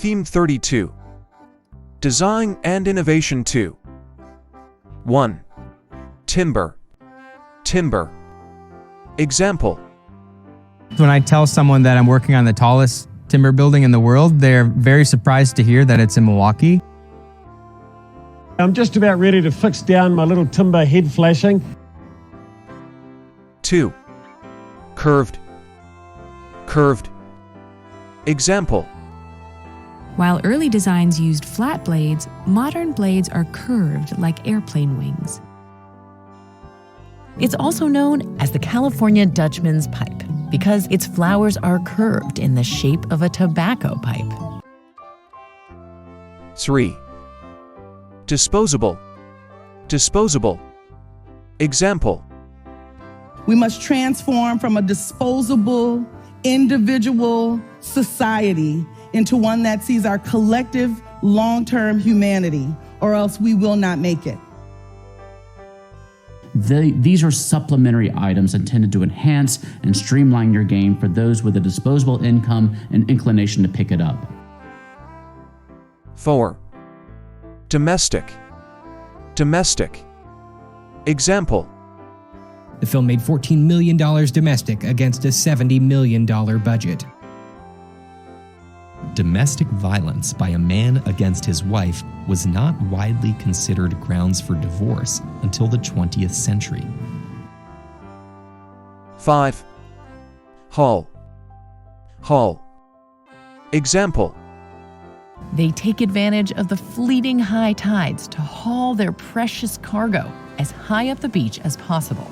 Theme 32. Design and Innovation 2. 1. Timber. Timber. Example. When I tell someone that I'm working on the tallest timber building in the world, they're very surprised to hear that it's in Milwaukee. I'm just about ready to fix down my little timber head flashing. 2. Curved. Curved. Example. While early designs used flat blades, modern blades are curved like airplane wings. It's also known as the California Dutchman's pipe because its flowers are curved in the shape of a tobacco pipe. 3. Disposable. Disposable. Example. We must transform from a disposable, individual society into one that sees our collective long-term humanity, or else we will not make it. These are supplementary items intended to enhance and streamline your game for those with a disposable income and inclination to pick it up. 4. Domestic. Domestic. Example. The film made $14 million domestic against a $70 million budget. Domestic violence by a man against his wife was not widely considered grounds for divorce until the 20th century. 5. Haul. Haul. Example. They take advantage of the fleeting high tides to haul their precious cargo as high up the beach as possible.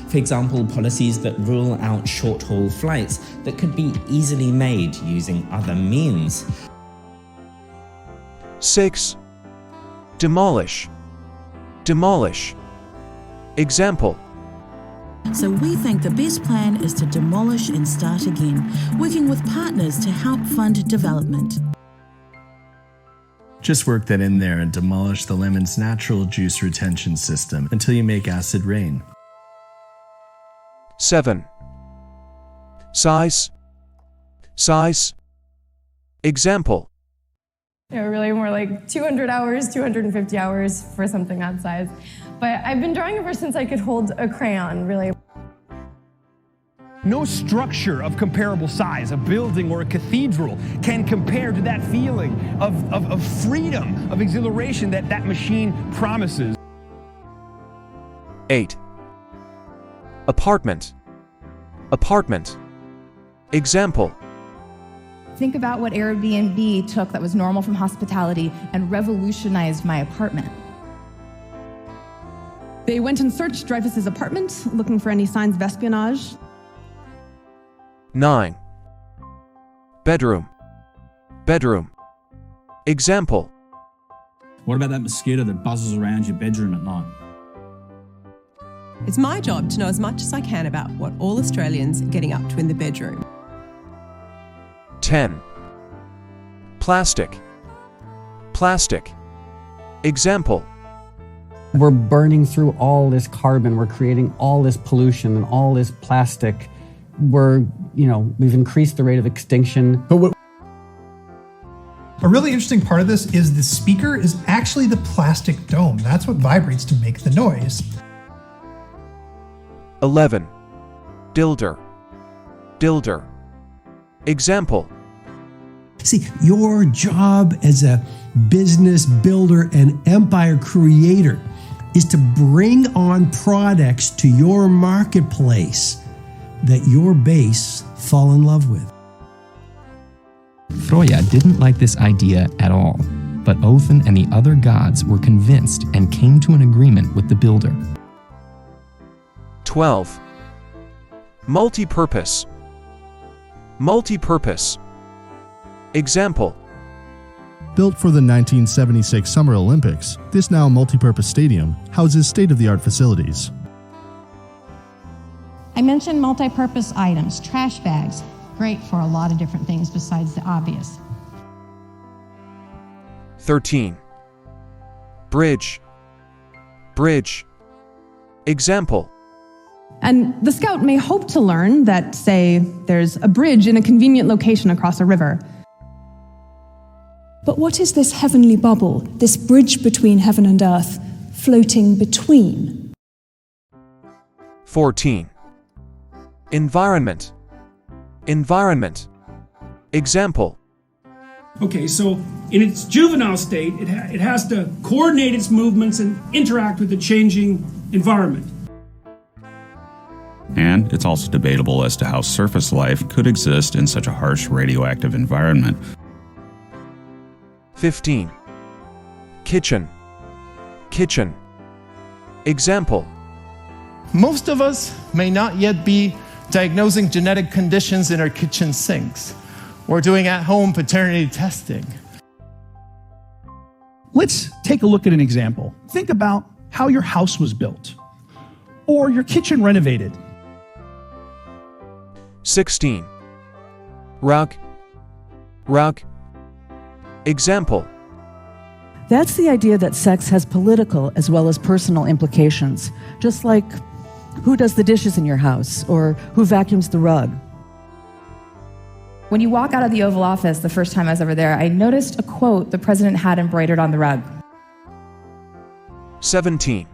For example, policies that rule out short-haul flights that could be easily made using other means. 6. Demolish. Demolish. Example. So we think the best plan is to demolish and start again, working with partners to help fund development. Just work that in there and demolish the lemon's natural juice retention system until you make acid rain. 7. Size. Size. Example. Really more like 200 hours, 250 hours for something that size. But I've been drawing ever since I could hold a crayon, really. No structure of comparable size, a building or a cathedral, can compare to that feeling of freedom, of exhilaration that that machine promises. 8. Apartment. Apartment. Example. Think about what Airbnb took that was normal from hospitality and revolutionized my apartment. They went and searched Dreyfus's apartment, looking for any signs of espionage. 9. Bedroom. Bedroom. Example. What about that mosquito that buzzes around your bedroom at night? It's my job to know as much as I can about what all Australians are getting up to in the bedroom. 10. Plastic. Plastic. Example. We're burning through all this carbon, we're creating all this pollution and all this plastic. We've increased the rate of extinction. But a really interesting part of this is the speaker is actually the plastic dome. That's what vibrates to make the noise. 11. Dilder. Dilder. Example. See, your job as a business builder and empire creator is to bring on products to your marketplace that your base fall in love with. Froya didn't like this idea at all, but Othin and the other gods were convinced and came to an agreement with the builder. 12. Multi-purpose. Multi-purpose. Example. Built for the 1976 Summer Olympics, this now multi-purpose stadium houses state-of-the-art facilities. I mentioned multi-purpose items, trash bags, great for a lot of different things besides the obvious. 13. Bridge. Bridge. Example. And the scout may hope to learn that, say, there's a bridge in a convenient location across a river. But what is this heavenly bubble, this bridge between heaven and earth, floating between? 14. Environment. Environment. Example. Okay, so in its juvenile state, it has to coordinate its movements and interact with the changing environment. And it's also debatable as to how surface life could exist in such a harsh radioactive environment. 15. Kitchen. Kitchen. Example. Most of us may not yet be diagnosing genetic conditions in our kitchen sinks or doing at-home paternity testing. Let's take a look at an example. Think about how your house was built or your kitchen renovated. 16. Rug. Rug. Example. That's the idea that sex has political as well as personal implications, just like who does the dishes in your house or who vacuums the rug. When you walk out of the Oval Office the first time I was ever there, I noticed a quote the president had embroidered on the rug. 17.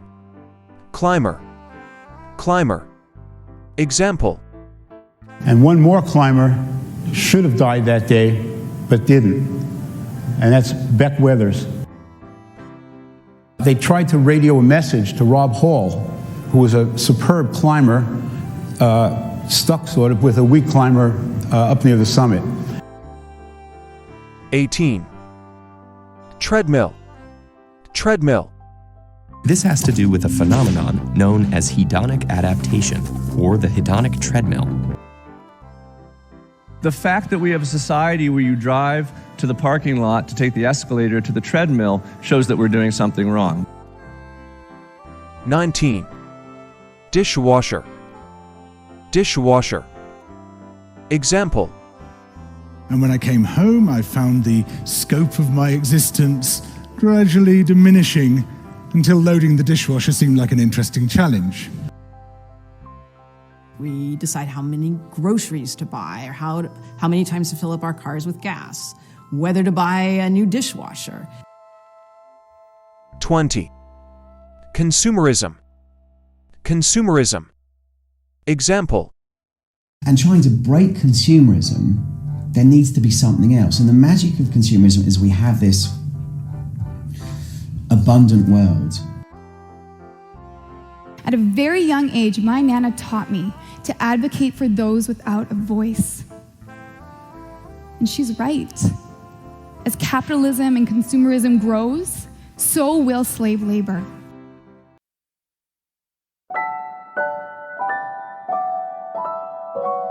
Climber. Climber. Example. And one more climber should have died that day, but didn't. And that's Beck Weathers. They tried to radio a message to Rob Hall, who was a superb climber, stuck sort of with a weak climber up near the summit. 18. Treadmill. Treadmill. This has to do with a phenomenon known as hedonic adaptation, or the hedonic treadmill. The fact that we have a society where you drive to the parking lot to take the escalator to the treadmill shows that we're doing something wrong. 19. Dishwasher. Dishwasher. Example. And when I came home, I found the scope of my existence gradually diminishing until loading the dishwasher seemed like an interesting challenge. We decide how many groceries to buy or how many times to fill up our cars with gas, whether to buy a new dishwasher. 20. Consumerism. Consumerism. Example. And trying to break consumerism, there needs to be something else. And the magic of consumerism is we have this abundant world. At a very young age, my Nana taught me to advocate for those without a voice. And she's right. As capitalism and consumerism grows, so will slave labor.